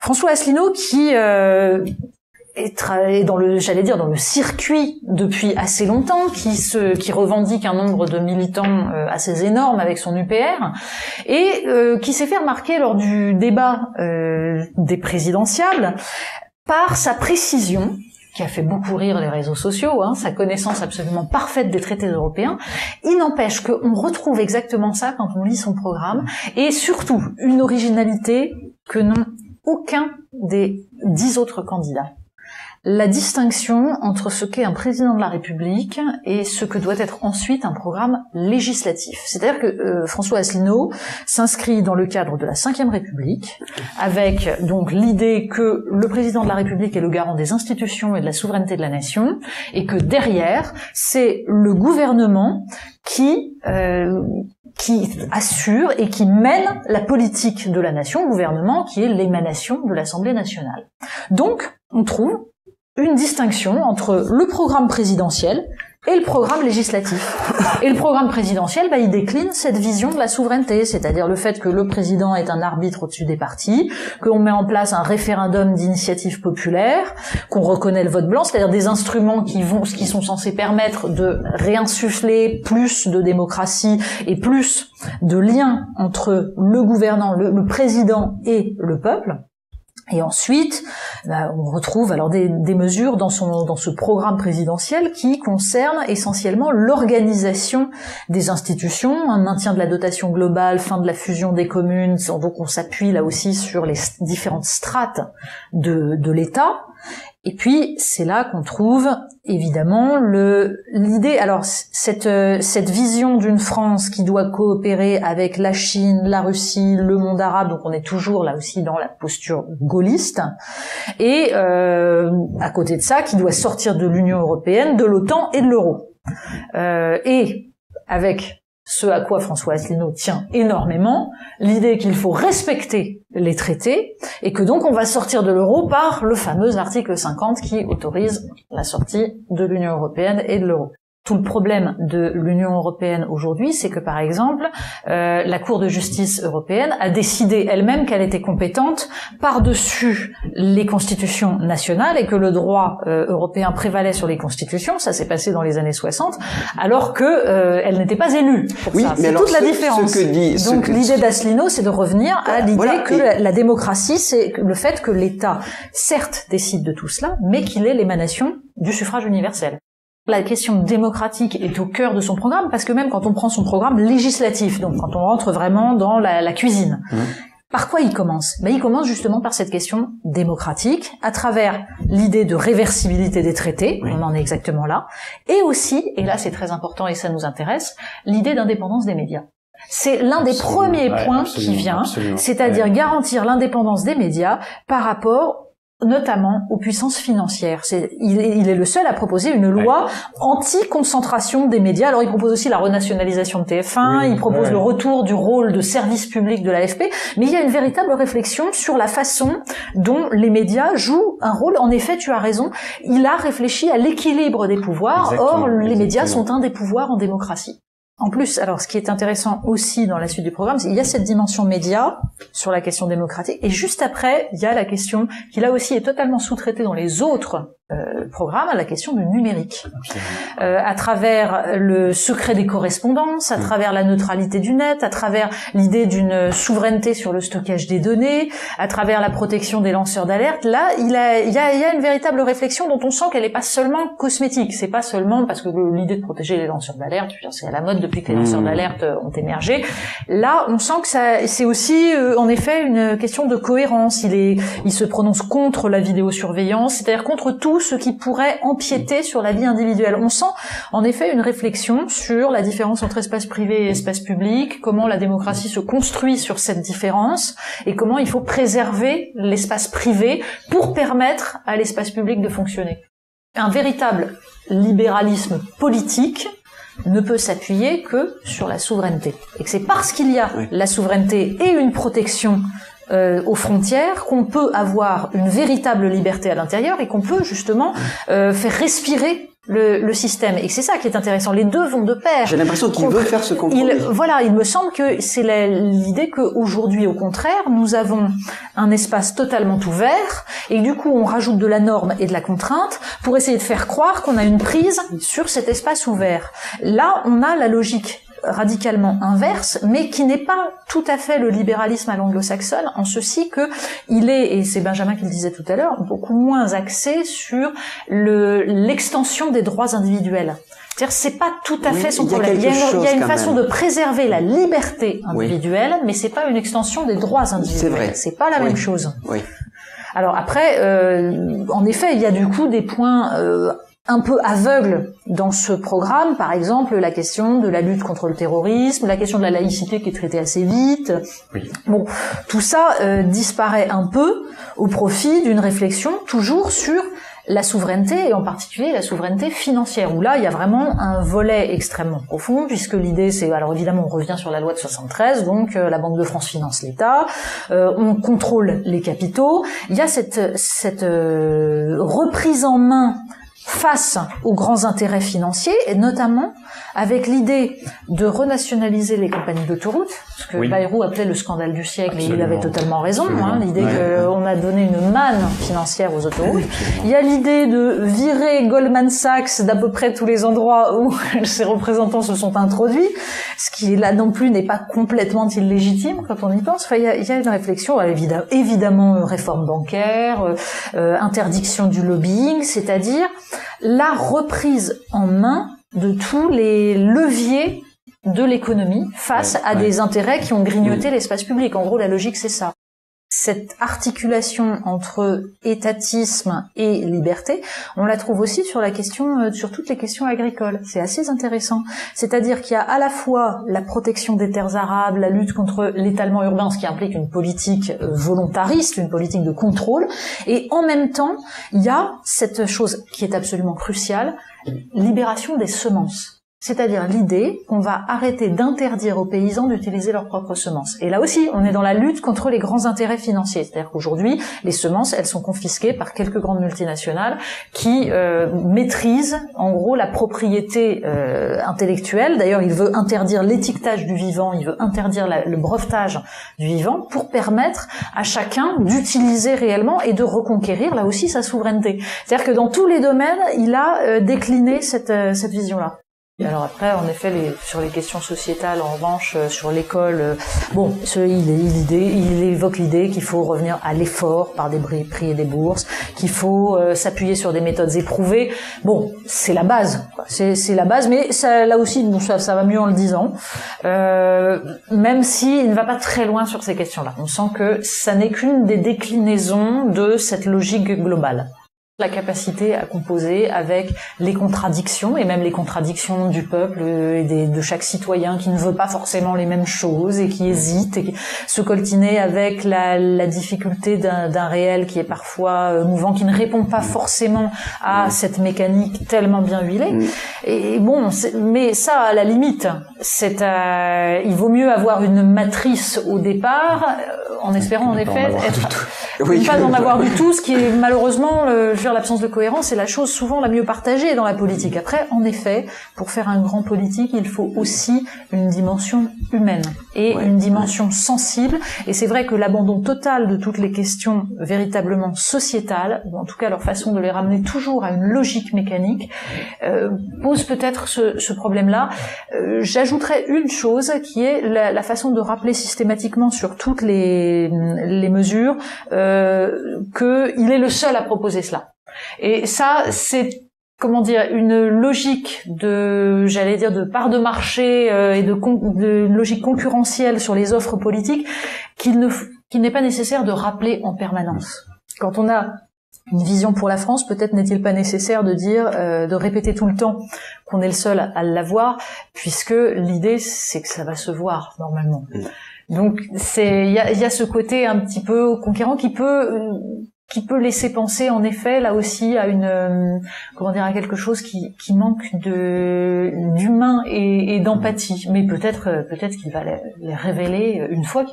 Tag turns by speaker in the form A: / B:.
A: François Asselineau qui est dans le, j'allais dire, dans le circuit depuis assez longtemps, qui revendique un nombre de militants assez énorme avec son UPR, et qui s'est fait remarquer lors du débat des présidentiables par sa précision, qui a fait beaucoup rire les réseaux sociaux, sa connaissance absolument parfaite des traités européens. Il n'empêche qu'on retrouve exactement ça quand on lit son programme, et surtout une originalité que n'ont aucun des 10 autres candidats. La distinction entre ce qu'est un président de la République et ce que doit être ensuite un programme législatif. C'est-à-dire que François Asselineau s'inscrit dans le cadre de la Ve République, avec donc l'idée que le président de la République est le garant des institutions et de la souveraineté de la nation, et que derrière, c'est le gouvernement qui assure et qui mène la politique de la nation, gouvernement qui est l'émanation de l'Assemblée nationale. Donc, on trouve une distinction entre le programme présidentiel et le programme législatif. Et le programme présidentiel, il décline cette vision de la souveraineté, c'est-à-dire le fait que le président est un arbitre au-dessus des partis, qu'on met en place un référendum d'initiative populaire, qu'on reconnaît le vote blanc, c'est-à-dire des instruments qui sont censés permettre de réinsuffler plus de démocratie et plus de liens entre le gouvernant, le président et le peuple. Et ensuite, on retrouve alors des mesures dans ce programme présidentiel qui concernent essentiellement l'organisation des institutions, un maintien de la dotation globale, fin de la fusion des communes, donc on s'appuie là aussi sur les différentes strates de l'État. Et puis c'est là qu'on trouve évidemment l'idée, alors cette vision d'une France qui doit coopérer avec la Chine, la Russie, le monde arabe, donc on est toujours là aussi dans la posture gaulliste, et à côté de ça qui doit sortir de l'Union européenne, de l'OTAN et de l'euro. Et avec ce à quoi François Asselineau tient énormément, l'idée qu'il faut respecter les traités, et que donc on va sortir de l'euro par le fameux article 50 qui autorise la sortie de l'Union européenne et de l'euro. Tout le problème de l'Union européenne aujourd'hui, c'est que par exemple, la Cour de justice européenne a décidé elle-même qu'elle était compétente par-dessus les constitutions nationales et que le droit européen prévalait sur les constitutions. Ça s'est passé dans les années 60, alors que elle n'était pas élue pour ça. C'est toute la différence. Donc l'idée d'Asselineau, c'est de revenir à l'idée que la démocratie, c'est le fait que l'État, certes, décide de tout cela, mais qu'il est l'émanation du suffrage universel. La question démocratique est au cœur de son programme, parce que même quand on prend son programme législatif, donc quand on rentre vraiment dans la cuisine, par quoi il commence? Il commence justement par cette question démocratique, à travers l'idée de réversibilité des traités, on en est exactement là, et aussi, et là c'est très important et ça nous intéresse, l'idée d'indépendance des médias. C'est l'un des premiers points qui vient, c'est-à-dire garantir l'indépendance des médias par rapport notamment aux puissances financières. Il est le seul à proposer une loi anti-concentration des médias. Alors il propose aussi la renationalisation de TF1, il propose le retour du rôle de service public de l'AFP, mais il y a une véritable réflexion sur la façon dont les médias jouent un rôle. En effet, tu as raison, il a réfléchi à l'équilibre des pouvoirs. Or, les médias sont un des pouvoirs en démocratie. En plus, alors ce qui est intéressant aussi dans la suite du programme, c'est qu'il y a cette dimension média sur la question démocratique, et juste après, il y a la question qui là aussi est totalement sous-traitée dans les autres programmes, la question du numérique. À travers le secret des correspondances, à travers la neutralité du net, à travers l'idée d'une souveraineté sur le stockage des données, à travers la protection des lanceurs d'alerte, là, il y a une véritable réflexion dont on sent qu'elle n'est pas seulement cosmétique. C'est pas seulement parce que l'idée de protéger les lanceurs d'alerte, c'est à la mode depuis que les lanceurs d'alerte ont émergé. Là, on sent que c'est aussi, en effet, une question de cohérence. Il se prononce contre la vidéosurveillance, c'est-à-dire contre tout ce qui pourrait empiéter sur la vie individuelle. On sent en effet une réflexion sur la différence entre espace privé et espace public, comment la démocratie se construit sur cette différence et comment il faut préserver l'espace privé pour permettre à l'espace public de fonctionner. Un véritable libéralisme politique ne peut s'appuyer que sur la souveraineté. Et que c'est parce qu'il y a la souveraineté et une protection aux frontières qu'on peut avoir une véritable liberté à l'intérieur et qu'on peut justement faire respirer le système. Et c'est ça qui est intéressant. Les deux vont de pair.
B: J'ai l'impression qu'il veut faire ce compromis.
A: Il me semble que c'est l'idée qu'aujourd'hui, au contraire, nous avons un espace totalement ouvert et du coup, on rajoute de la norme et de la contrainte pour essayer de faire croire qu'on a une prise sur cet espace ouvert. Là, on a la logique radicalement inverse, mais qui n'est pas tout à fait le libéralisme à l'anglo-saxonne, en ceci que il est, et c'est Benjamin qui le disait tout à l'heure, beaucoup moins axé sur l'extension des droits individuels. C'est-à-dire, c'est pas tout à fait son problème. Il y a une façon de préserver la liberté individuelle, mais c'est pas une extension des droits individuels. C'est pas la même chose. Oui. Alors après, en effet, il y a du coup des points un peu aveugle dans ce programme, par exemple la question de la lutte contre le terrorisme, la question de la laïcité qui est traitée assez vite. Oui. Bon, tout ça disparaît un peu au profit d'une réflexion toujours sur la souveraineté, et en particulier la souveraineté financière, où là, il y a vraiment un volet extrêmement profond, puisque l'idée, c'est, alors évidemment, on revient sur la loi de 73, donc la Banque de France finance l'État, on contrôle les capitaux, il y a cette reprise en main face aux grands intérêts financiers, et notamment avec l'idée de renationaliser les compagnies d'autoroutes, ce que Bayrou appelait le scandale du siècle, et il avait totalement raison, l'idée qu'on a donné une manne financière aux autoroutes. Il y a l'idée de virer Goldman Sachs d'à peu près tous les endroits où ses représentants se sont introduits, ce qui là non plus n'est pas complètement illégitime quand on y pense. Enfin, il y a une réflexion, évidemment réforme bancaire, interdiction du lobbying, c'est-à-dire la reprise en main de tous les leviers de l'économie face à des intérêts qui ont grignoté l'espace public. En gros, la logique, c'est ça. Cette articulation entre étatisme et liberté, on la trouve aussi sur sur toutes les questions agricoles. C'est assez intéressant. C'est-à-dire qu'il y a à la fois la protection des terres arables, la lutte contre l'étalement urbain, ce qui implique une politique volontariste, une politique de contrôle, et en même temps, il y a cette chose qui est absolument cruciale, libération des semences. C'est-à-dire l'idée qu'on va arrêter d'interdire aux paysans d'utiliser leurs propres semences. Et là aussi, on est dans la lutte contre les grands intérêts financiers. C'est-à-dire qu'aujourd'hui, les semences, elles sont confisquées par quelques grandes multinationales qui maîtrisent, en gros, la propriété intellectuelle. D'ailleurs, il veut interdire l'étiquetage du vivant, il veut interdire le brevetage du vivant pour permettre à chacun d'utiliser réellement et de reconquérir, là aussi, sa souveraineté. C'est-à-dire que dans tous les domaines, il a décliné cette vision-là. Alors après, en effet, sur les questions sociétales, en revanche, sur l'école, il évoque l'idée qu'il faut revenir à l'effort par des prix et des bourses, qu'il faut s'appuyer sur des méthodes éprouvées. Bon, c'est la base, quoi. C'est la base, mais ça, là aussi, bon, ça va mieux en le disant. Même si il ne va pas très loin sur ces questions-là. On sent que ça n'est qu'une des déclinaisons de cette logique globale. La capacité à composer avec les contradictions, et même les contradictions du peuple et de chaque citoyen qui ne veut pas forcément les mêmes choses et qui hésite, et qui se coltiner avec la difficulté d'un réel qui est parfois mouvant, qui ne répond pas forcément à cette mécanique tellement bien huilée. Et bon, mais ça, à la limite, il vaut mieux avoir une matrice au départ, en espérant en effet pas d'en avoir du tout, ce qui est malheureusement l'absence de cohérence est la chose souvent la mieux partagée dans la politique. Après, en effet, pour faire un grand politique, il faut aussi une dimension humaine et une dimension sensible. Et c'est vrai que l'abandon total de toutes les questions véritablement sociétales, ou en tout cas leur façon de les ramener toujours à une logique mécanique, pose peut-être ce problème-là. J'ajouterais une chose qui est la façon de rappeler systématiquement sur toutes les mesures qu'il est le seul à proposer cela. Et ça, c'est, comment dire, une logique de part de marché et de logique concurrentielle sur les offres politiques qu'il n'est pas nécessaire de rappeler en permanence. Quand on a une vision pour la France, peut-être n'est-il pas nécessaire de dire, de répéter tout le temps qu'on est le seul à l'avoir, puisque l'idée, c'est que ça va se voir, normalement. Donc, il y a ce côté un petit peu conquérant qui peut laisser penser, en effet, là aussi, à à quelque chose qui manque d'humain et d'empathie. Mais peut-être qu'il va les révéler une fois